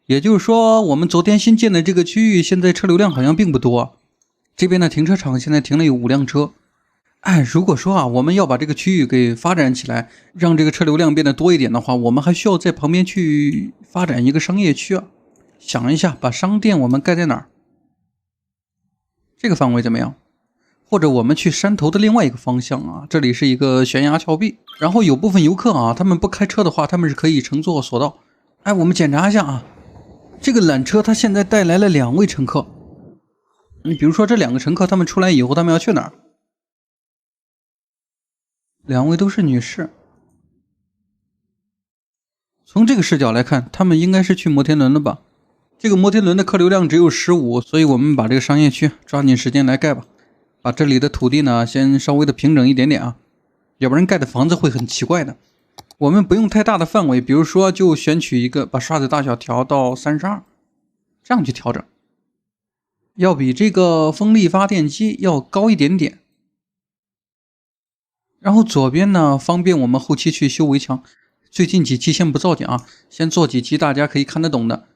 也就是說，我們昨天新建的这个区域，现在车流量好像并不多。这边的停车场现在停了有5辆车。哎，如果说啊，我们要把这个区域给发展起来，让这个车流量变得多一点的话，我们还需要在旁边去发展一个商业区啊。想一下，把商店我们盖在哪儿？这个范围怎么样？或者我们去山头的另外一个方向啊，这里是一个悬崖峭壁，然后有部分游客啊，他们不开车的话，他们是可以乘坐索道。哎，我们检查一下啊，这个缆车它现在带来了2位乘客。你比如说这2个乘客，他们出来以后，他们要去哪儿？2位都是女士。从这个视角来看，他们应该是去摩天轮了吧？这个摩天轮的客流量只有15，所以我们把这个商業區抓緊時間來蓋吧。把這裡的土地呢，先稍微的平整一點點啊，要不然蓋的房子會很奇怪的。我們不用太大的範圍，比如說就選取一個，把刷子大小調到32，這樣去調整。要比這個風力發電機要高一點點。然後左邊呢，方便我們後期去修圍牆。最近幾期先不造景啊，先做幾期大家可以看得懂的。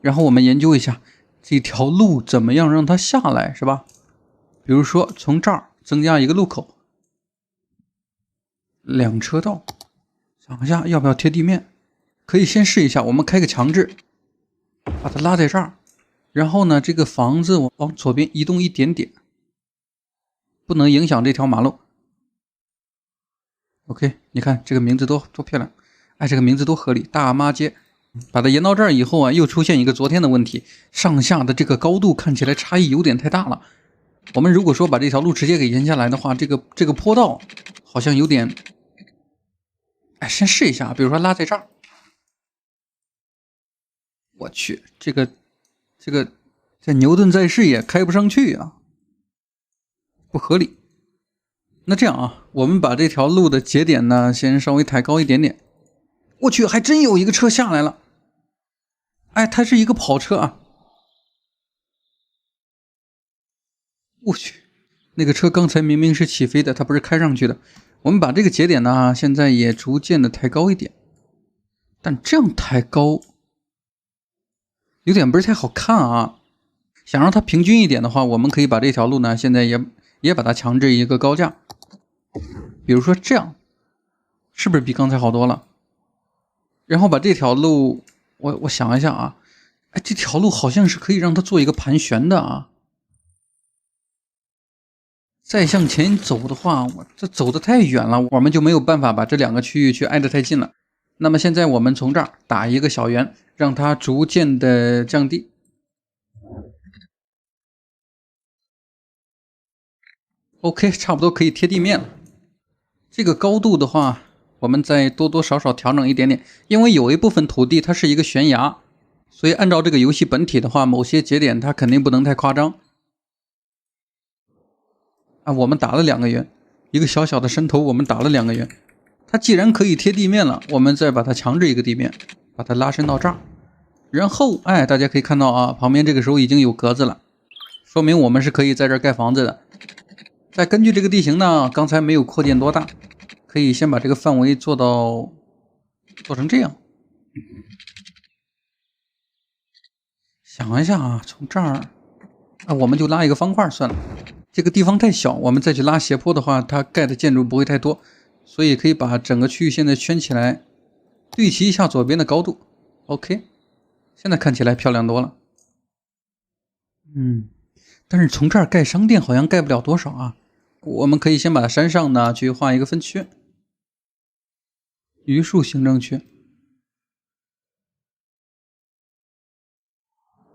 然後我們研究一下這條路怎麼樣讓它下來，是吧？比如說從這兒增加一個路口，2車道，想一下要不要貼地面？可以先試一下，我們開個牆紙，把它拉在這兒，然後呢，這個房子我往左邊移動一點點，不能影響這條馬路。OK， 你看這個名字多漂亮，哎，這個名字多合理，大媽街。把它延到這兒以後啊，又出現一個昨天的問題，上下的這個高度看起來差異有點太大了。我們如果說把這條路直接給延下來的話，這個坡道好像有點，哎，先試一下，比如說拉在這兒。我去，這個在牛頓在世也開不上去啊，不合理。那這樣啊，我們把這條路的節點呢，先稍微抬高一點點。我去，還真有一個車下來了。哎，它是一個跑車啊！我去，那個車剛才明明是起飛的，它不是開上去的。我們把這個節點呢，現在也逐漸的抬高一點。但這樣抬高，有點不是太好看啊。想讓它平均一點的話，我們可以把這條路呢，現在也把它強制一個高架。比如說這樣，是不是比剛才好多了？然後把這條路，我想一下啊，哎，這條路好像是可以讓它做一個盤旋的啊。再向前走的話，我這走得太遠了，我們就沒有辦法把這2個區域去挨得太近了。那麼現在我們從這兒打一個小圓，讓它逐漸的降低。OK， 差不多可以貼地面了。這個高度的話，我們再多多少少調整一點點，因為有一部分土地它是一個懸崖，所以按照這個遊戲本體的話，某些節點它肯定不能太誇張。啊，我們打了2個圓，一個小小的山頭，我們打了2個圓。它既然可以貼地面了，我們再把它強制一個地面，把它拉伸到這兒。然後，哎，大家可以看到啊，旁邊這個時候已經有格子了，說明我們是可以在這兒蓋房子的。再根據這個地形呢，剛才沒有擴建多大。可以先把這個範圍做成這樣。想一下啊，從這兒啊，我們就拉一個方塊算了。這個地方太小，我們再去拉斜坡的話，它蓋的建築不會太多，所以可以把整個區域現在圈起來，對齊一下左邊的高度。OK， 現在看起來漂亮多了。但是從這兒蓋商店好像蓋不了多少啊。我們可以先把山上呢去畫一個分區。榆樹行政區，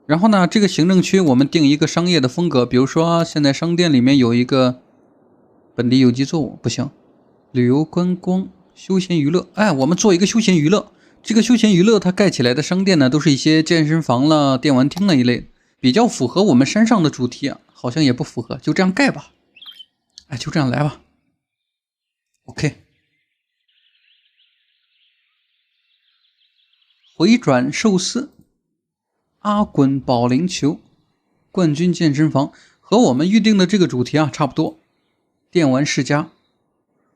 然後呢，這個行政區我們定一個商業的風格，比如說現在商店裡面有一個本地有機作物，不行，旅遊觀光、休閒娛樂，哎，我們做一個休閒娛樂。這個休閒娛樂它蓋起來的商店呢，都是一些健身房了、電玩廳了一類，比較符合我們山上的主題啊，好像也不符合，就這樣蓋吧。哎，就這樣來吧。OK。回轉壽司、阿滾保齡球、冠軍健身房和我們預定的這個主題啊差不多。電玩世家，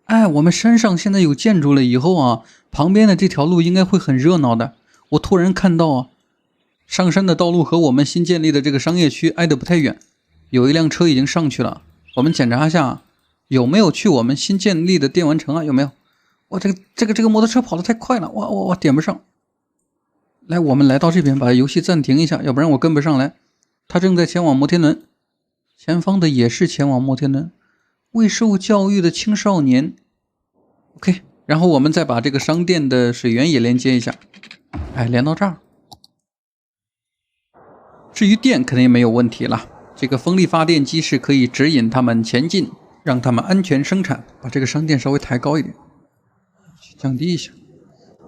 哎，我們山上現在有建築了以後啊，旁邊的這條路應該會很熱鬧的。我突然看到啊，上山的道路和我们新建立的这个商業區挨得不太遠，有一輛車已經上去了。我們檢查一下有沒有去我們新建立的電玩城啊？有沒有？哇，這個摩托車跑得太快了，我點不上。來，我們來到這邊，把遊戲暫停一下，要不然我跟不上來。他正在前往摩天輪，前方的也是前往摩天輪。未受教育的青少年 ，OK。然後我們再把這個商店的水源也連接一下，哎，連到這兒。至於電肯定沒有問題了，這個風力發電機是可以指引他們前進，讓他們安全生產。把這個商店稍微抬高一點，降低一下。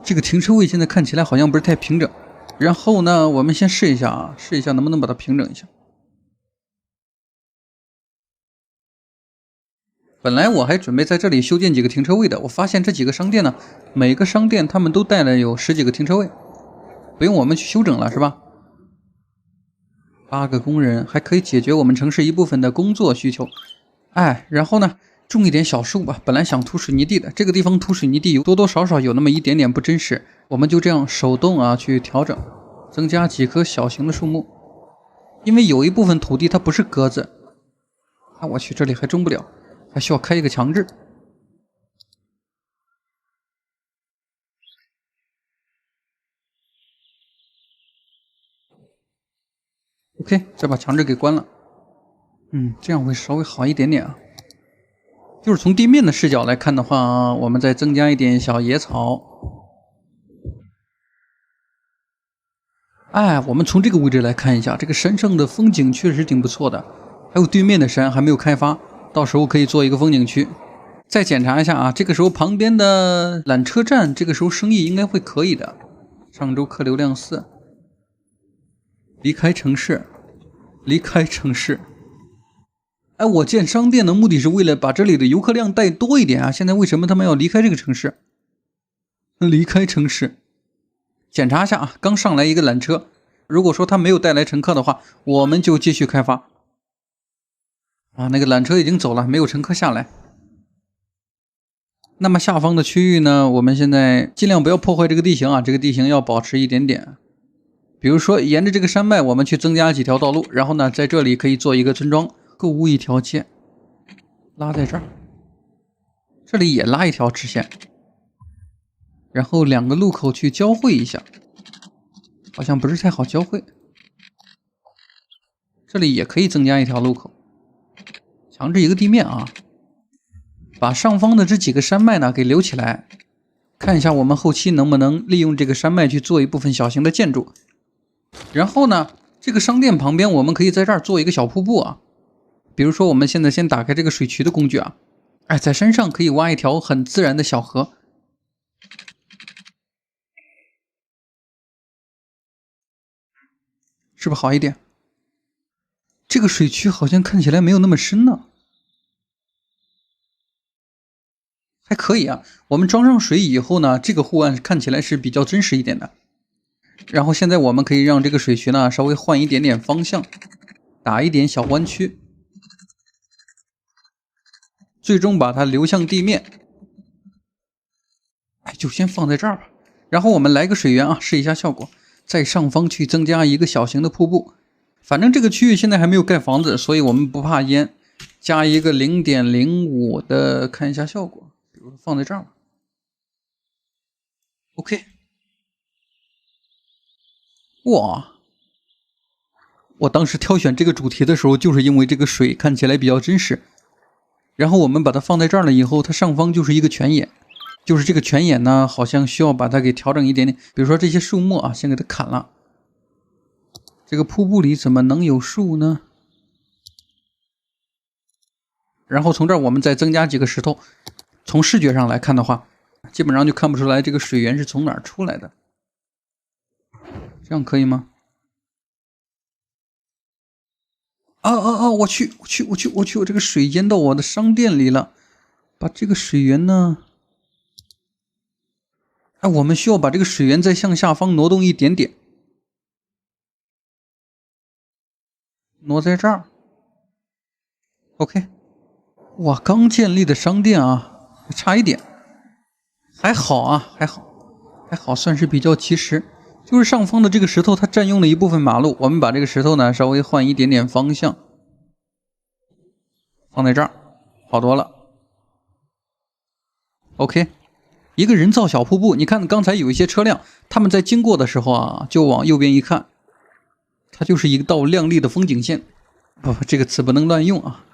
這個停車位現在看起來好像不是太平整，然後呢，我們先試一下啊，試一下能不能把它平整一下。本來我還準備在這裡修建幾個停車位的，我發現這幾個商店呢，每個商店他們都帶了有10幾個停車位，不用我們去修整了，是吧？8個工人還可以解決我們城市一部分的工作需求。哎，然後呢，種一點小樹吧。本來想塗水泥地的，這個地方塗水泥地多多少少有那麼一點點不真實，我們就這樣手動啊去調整，增加幾棵小型的樹木。因為有一部分土地它不是格子，啊，我去，這裡還種不了。還需要開一個強制。OK， 再把強制給關了。這樣會稍微好一點點啊。就是從地面的視角來看的話，我們再增加一點小野草。哎，我們從這個位置來看一下，這個山上的風景確實挺不錯的，還有對面的山還沒有開發。到時候可以做一個風景區。再檢查一下啊，這個時候旁邊的纜車站，這個時候生意應該會可以的。上周客流量4，離開城市，離開城市。哎，我建商店的目的是為了把這裡的遊客量帶多一點啊。現在為什麼他們要離開這個城市？離開城市。檢查一下啊，剛上來一個纜車，如果說它沒有帶來乘客的話，我們就繼續開發。啊，那個纜車已經走了，沒有乘客下來。那麼下方的區域呢，我們現在盡量不要破壞這個地形啊，這個地形要保持一點點。比如說沿着這個山脈，我們去增加幾條道路，然後呢，在這裡可以做一個村莊，購物一條街，拉在這兒，這裡也拉一條直線，然後2個路口去交匯一下，好像不是太好交匯。這裡也可以增加一條路口。強制一個地面啊，把上方的這幾個山脈呢給留起來，看一下我們後期能不能利用這個山脈去做一部分小型的建築。然後呢，這個商店旁邊我們可以在這兒做一個小瀑布啊，比如說我們現在先打開這個水渠的工具啊，哎，在山上可以挖一條很自然的小河，是不是好一點？這個水渠好像看起來沒有那麼深呢，還可以啊。我們裝上水以後呢，這個護岸看起來是比較真實一點的。然後現在我們可以讓這個水渠呢稍微換一點點方向，打一點小彎曲，最終把它流向地面。哎，就先放在這兒吧。然後我們來個水源啊，試一下效果，在上方去增加一個小型的瀑布。反正這個區域現在還沒有蓋房子，所以我們不怕淹，加一個 0.05 的，看一下效果，比如說放在這兒吧。OK。哇，我當時挑選這個主題的時候，就是因為這個水看起來比較真實。然後我們把它放在這兒了以後，它上方就是一個泉眼，就是這個泉眼呢，好像需要把它給調整一點點，比如說這些樹木啊，先給它砍了。這個瀑布裡怎麼能有樹呢？然後從這兒我們再增加幾個石頭，從視覺上來看的話，基本上就看不出來這個水源是從哪兒出來的。這樣可以嗎？我去，這個水淹到我的商店裡了。把這個水源呢，哎，我們需要把這個水源再向下方挪動一點點。挪在這兒 ，OK。哇，剛建立的商店啊，差一點，還好啊，還好，算是比較及時。就是上方的這個石頭它佔用了一部分馬路，我們把這個石頭呢稍微換一點點方向，放在這兒，好多了。OK， 一个人造小瀑布，你看刚才有一些车辆，他们在经過的時候啊，就往右邊一看，它就是一道亮麗的風景線。不，這個詞不能亂用啊。